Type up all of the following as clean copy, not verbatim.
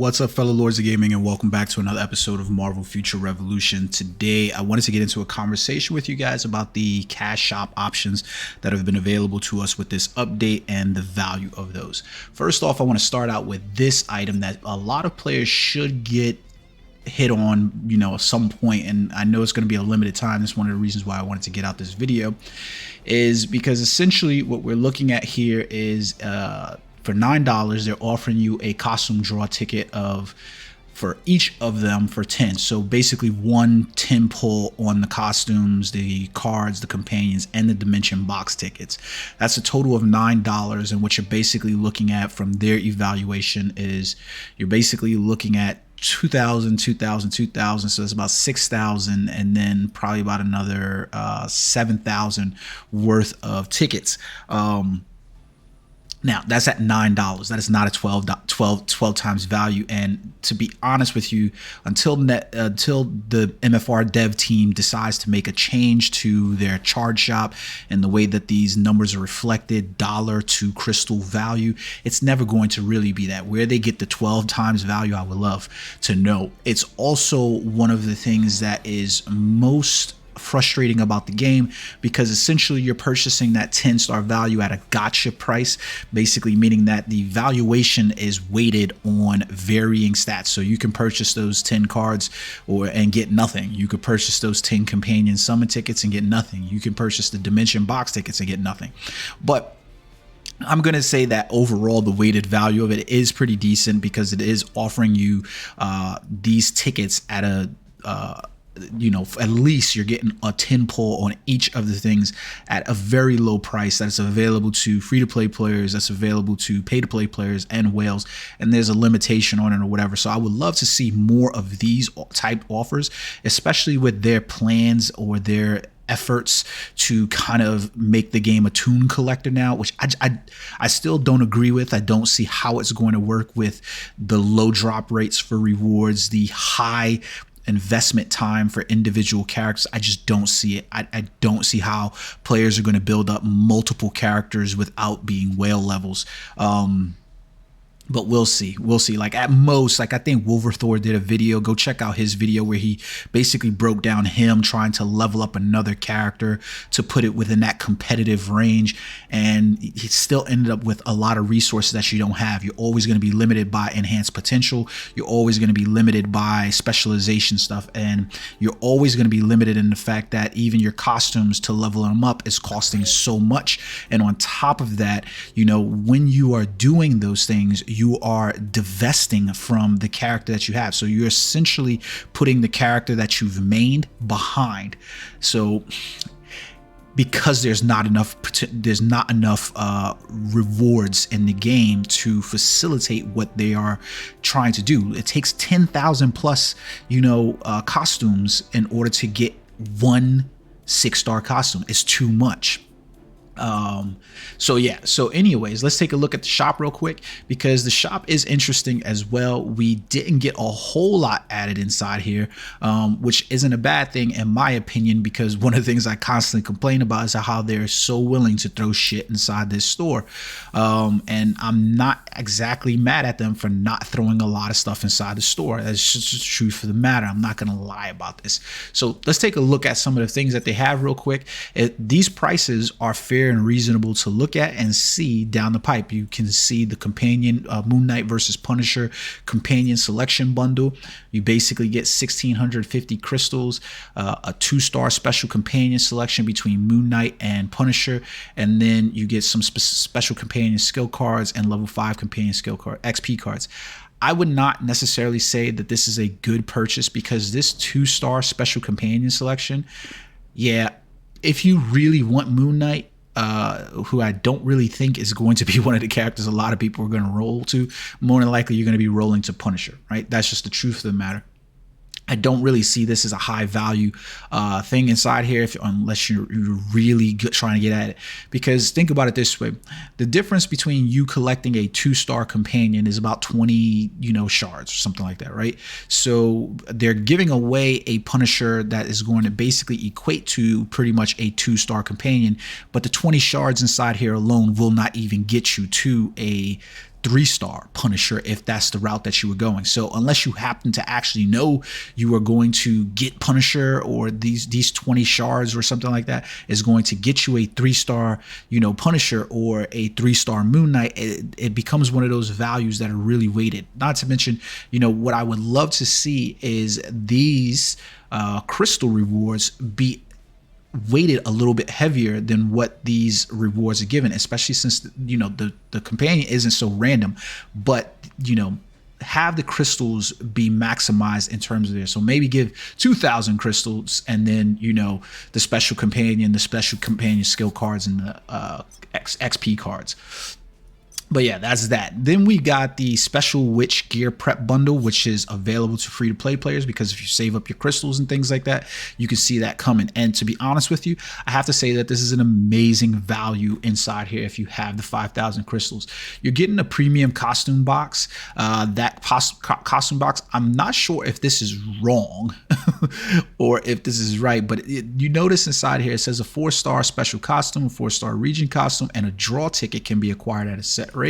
What's up, fellow Lords of Gaming, and welcome back to another episode of Marvel Future Revolution. Today, I wanted to get into a conversation with you guys about the cash shop options that have been available to us with this update and the value of those. First off, I want to start out with this item that a lot of players should get hit on, at some point, and I know it's going to be a limited time. That's one of the reasons why I wanted to get out this video, is because essentially what we're looking at here is for $9, they're offering you a costume draw ticket for each of them for 10. So basically 1 10 pull on the costumes, the cards, the companions, and the dimension box tickets. That's a total of $9. And what you're basically looking at from their evaluation is you're basically looking at 2,000, 2,000, 2,000. So it's about 6,000, and then probably about another 7,000 worth of tickets. Now, that's at $9. That is not a 12 times value. And to be honest with you, until the MFR dev team decides to make a change to their charge shop and the way that these numbers are reflected, dollar to crystal value, it's never going to really be that. Where they get the 12 times value, I would love to know. It's also one of the things that is most frustrating about the game, because essentially you're purchasing that 10-star value at a gotcha price, basically meaning that the valuation is weighted on varying stats. So you can purchase those 10 cards and get nothing. You could purchase those 10 companion summon tickets and get nothing. You can purchase the dimension box tickets and get nothing. But I'm going to say that overall the weighted value of it is pretty decent, because it is offering you these tickets at a at least you're getting a 10 pull on each of the things at a very low price that's available to free-to-play players, that's available to pay-to-play players and whales, and there's a limitation on it or whatever. So I would love to see more of these type offers, especially with their plans or their efforts to kind of make the game a toon collector now, which I still don't agree with. I don't see how it's going to work with the low drop rates for rewards, the high investment time for individual characters. I just don't see it. I don't see how players are going to build up multiple characters without being whale levels. But we'll see. We'll see. Like at most, like I think Wolverthor did a video. Go check out his video where he basically broke down him trying to level up another character to put it within that competitive range. And he still ended up with a lot of resources that you don't have. You're always going to be limited by enhanced potential. You're always going to be limited by specialization stuff. And you're always going to be limited in the fact that even your costumes to level them up is costing so much. And on top of that, when you are doing those things, you are divesting from the character that you have. So you're essentially putting the character that you've mained behind. So because there's not enough rewards in the game to facilitate what they are trying to do. It takes 10,000 plus, costumes in order to get one 6-star costume. It's too much. So anyways, let's take a look at the shop real quick, because the shop is interesting as well. We didn't get a whole lot added inside here, which isn't a bad thing in my opinion, because one of the things I constantly complain about is how they're so willing to throw shit inside this store. And I'm not exactly mad at them for not throwing a lot of stuff inside the store. That's just the truth of the matter. I'm not going to lie about this. So let's take a look at some of the things that they have real quick. These prices are fair and reasonable to look at and see down the pipe. You can see the companion Moon Knight versus Punisher companion selection bundle. You basically get 1,650 crystals, a 2-star special companion selection between Moon Knight and Punisher, and then you get some special companion skill cards and level 5 companion skill card XP cards. I would not necessarily say that this is a good purchase, because this 2-star special companion selection, if you really want Moon Knight, who I don't really think is going to be one of the characters a lot of people are going to roll to, more than likely you're going to be rolling to Punisher, right? That's just the truth of the matter. I don't really see this as a high value thing inside here, unless you're really trying to get at it. Because think about it this way: the difference between you collecting a 2-star companion is about 20, shards or something like that, right? So they're giving away a Punisher that is going to basically equate to pretty much a 2-star companion, but the 20 shards inside here alone will not even get you to a 3-star Punisher if that's the route that you were going. So unless you happen to actually know you are going to get Punisher, or these 20 shards or something like that is going to get you a 3-star, Punisher or a 3-star Moon Knight, it becomes one of those values that are really weighted. Not to mention, what I would love to see is these crystal rewards be weighted a little bit heavier than what these rewards are given, especially since the companion isn't so random, but have the crystals be maximized in terms of this. So maybe give 2,000 crystals, and then the special companion skill cards, and the XP cards. But yeah, that's that. Then we got the special witch gear prep bundle, which is available to free-to-play players, because if you save up your crystals and things like that, you can see that coming. And to be honest with you, I have to say that this is an amazing value inside here. If you have the 5,000 crystals, you're getting a premium costume box. That costume box, I'm not sure if this is wrong or if this is right, but you notice inside here it says a 4-star special costume, a 4-star region costume, and a draw ticket can be acquired at a set rate.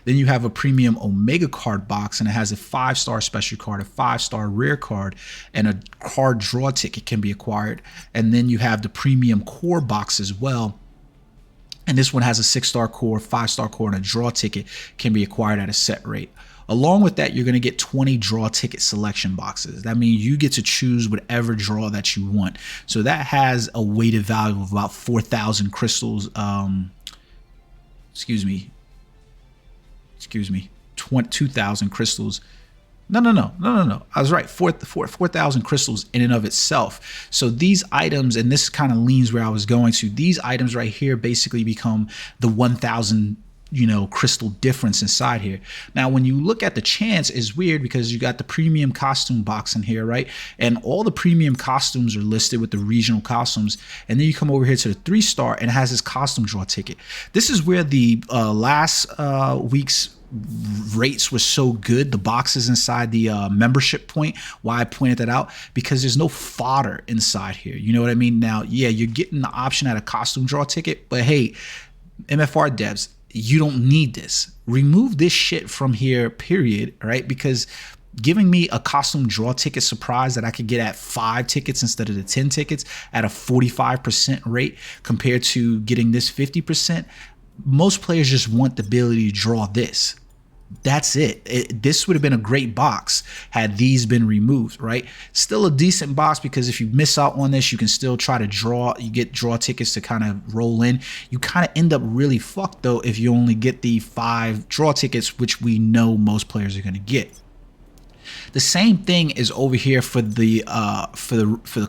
Then you have a premium Omega card box, and it has a 5-star special card, a 5-star rare card, and a card draw ticket can be acquired. And then you have the premium core box as well, and this one has a 6-star core, 5-star core, and a draw ticket can be acquired at a set rate. Along with that, you're going to get 20 draw ticket selection boxes. That means you get to choose whatever draw that you want. So that has a weighted value of about 4,000 crystals. 2,000 crystals. No. I was right. 4,000 crystals in and of itself. So these items, and this kind of leans where I was going to, these items right here basically become the 1,000 crystal difference inside here. Now, when you look at the chance, is weird because you got the premium costume box in here, right? And all the premium costumes are listed with the regional costumes. And then you come over here to the 3-star, and it has this costume draw ticket. This is where the last week's rates were so good, the boxes inside the membership point, why I pointed that out, because there's no fodder inside here. You know what I mean? Now, yeah, you're getting the option at a costume draw ticket, but hey, MFR devs, you don't need this. Remove this shit from here, period, right? Because giving me a costume draw ticket surprise that I could get at 5 tickets instead of the 10 tickets at a 45% rate compared to getting this 50%, most players just want the ability to draw this. That's it. This would have been a great box had these been removed, right? Still a decent box, because if you miss out on this, you can still try to draw. You get draw tickets to kind of roll in. You kind of end up really fucked though if you only get the 5 draw tickets, which we know most players are going to get. The same thing is over here for the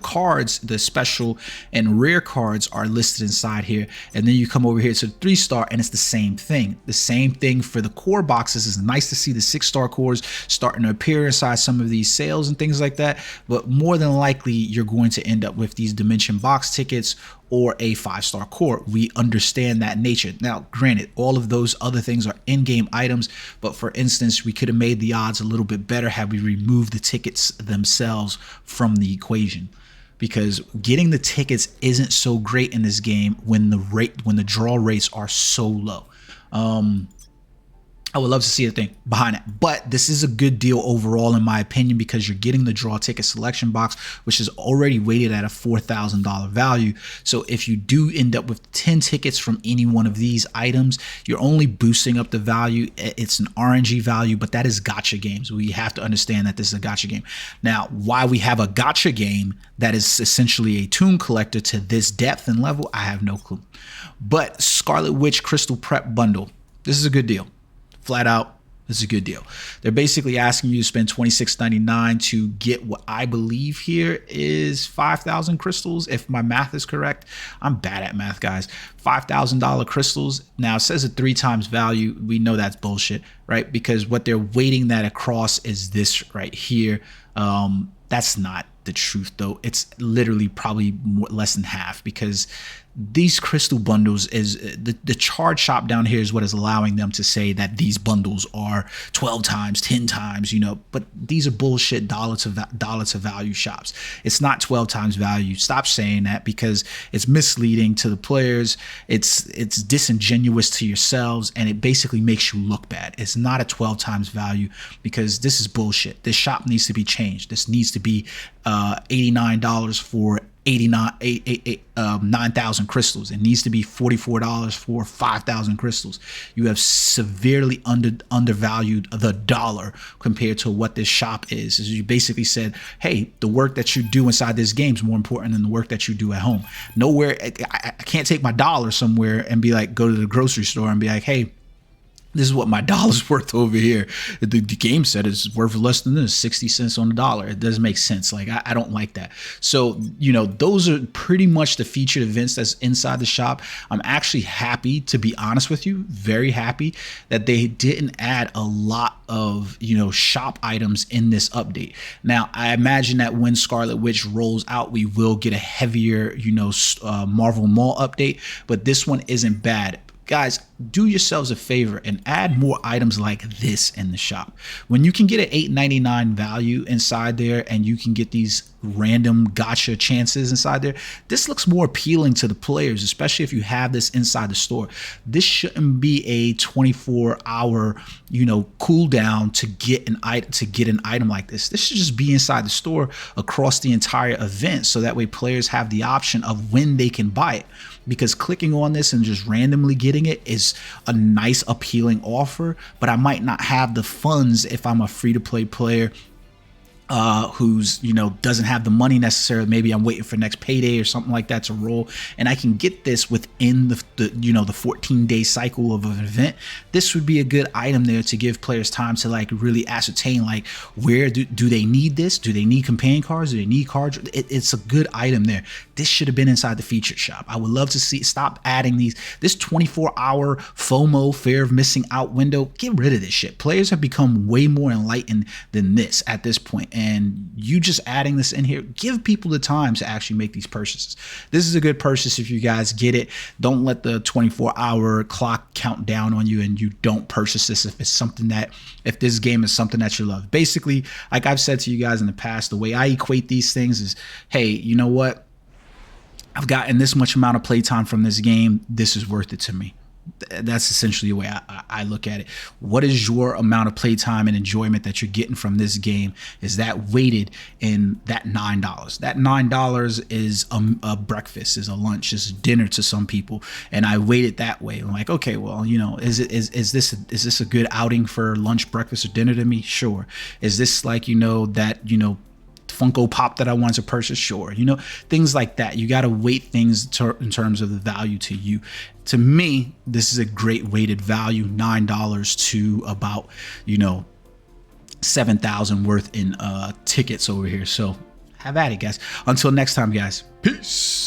cards. The special and rare cards are listed inside here, and then you come over here to the 3-star, and it's the same thing. The same thing for the core boxes. It's nice to see the 6-star cores starting to appear inside some of these sales and things like that, but more than likely you're going to end up with these dimension box tickets or a 5-star core. We understand that nature. Now, granted, all of those other things are in-game items, but for instance, we could have made the odds a little bit better had we removed the tickets themselves from the equation, because getting the tickets isn't so great in this game when the draw rates are so low. I would love to see the thing behind it, but this is a good deal overall in my opinion, because you're getting the draw ticket selection box, which is already weighted at a $4,000 value. So if you do end up with 10 tickets from any one of these items, you're only boosting up the value. It's an RNG value, but that is gacha games. We have to understand that this is a gacha game. Now, why we have a gacha game that is essentially a toon collector to this depth and level, I have no clue. But Scarlet Witch Crystal Prep Bundle, this is a good deal. Flat out, this is a good deal. They're basically asking you to spend $26.99 to get what I believe here is 5,000 crystals, if my math is correct. I'm bad at math, guys. $5,000 crystals. Now, it says a 3 times value. We know that's bullshit, right? Because what they're weighting that across is this right here. That's not the truth though. It's literally probably less than half, because these crystal bundles is the charge shop down here is what is allowing them to say that these bundles are 12 times, 10 times, you know, but these are bullshit dollar to value shops. It's not 12 times value. Stop saying that, because it's misleading to the players. It's disingenuous to yourselves, and it basically makes you look bad. It's not a 12 times value, because this is bullshit. This shop needs to be changed. This needs to be $89 for 9,000 crystals. It needs to be $44 for 5,000 crystals. You have severely undervalued the dollar compared to what this shop is. You basically said, hey, the work that you do inside this game is more important than the work that you do at home. Nowhere, I can't take my dollar somewhere and be like, go to the grocery store and be like, hey, this is what my dollar's worth over here. The game said it's worth less than this, 60 cents on the dollar. It doesn't make sense. Like, I don't like that. So, you know, those are pretty much the featured events that's inside the shop. I'm actually happy, to be honest with you, very happy that they didn't add a lot of, you know, shop items in this update. Now, I imagine that when Scarlet Witch rolls out, we will get a heavier, you know, Marvel Mall update, but this one isn't bad. Guys, do yourselves a favor and add more items like this in the shop. When you can get an $8.99 value inside there, and you can get these random gotcha chances inside there, this looks more appealing to the players, especially if you have this inside the store. This shouldn't be a 24-hour, you know, cooldown to get an item like this. This should just be inside the store across the entire event, so that way players have the option of when they can buy it. Because clicking on this and just randomly getting it is a nice, appealing offer, but I might not have the funds if I'm a free-to-play player who's, you know, doesn't have the money necessarily. Maybe I'm waiting for next payday or something like that to roll, and I can get this within the you know, the 14-day cycle of an event. This would be a good item there to give players time to like really ascertain, like, where do they need this? Do they need companion cards? Do they need cards? It's a good item there. This should have been inside the featured shop. I would love to see, stop adding this 24-hour FOMO, fear of missing out window. Get rid of this shit. Players have become way more enlightened than this at this point. And you just adding this in here, give people the time to actually make these purchases. This is a good purchase if you guys get it. Don't let the 24-hour clock count down on you and you don't purchase this if it's something that, if this game is something that you love. Basically, like I've said to you guys in the past, the way I equate these things is, hey, you know what? I've gotten this much amount of playtime from this game. This is worth it to me. That's essentially the way I look at it. What is your amount of playtime and enjoyment that you're getting from this game? Is that weighted in that $9? That $9 is a breakfast, is a lunch, is dinner to some people, and I weight it that way. I'm like, okay, well, you know, is this a good outing for lunch, breakfast, or dinner to me? Sure. Is this like, you know, that, you know, Funko Pop that I wanted to purchase? Sure. You know, things like that. You got to weight things in terms of the value to you. To me, this is a great weighted value, $9 to about, you know, 7,000 worth in tickets over here. So have at it, guys. Until next time, guys. Peace.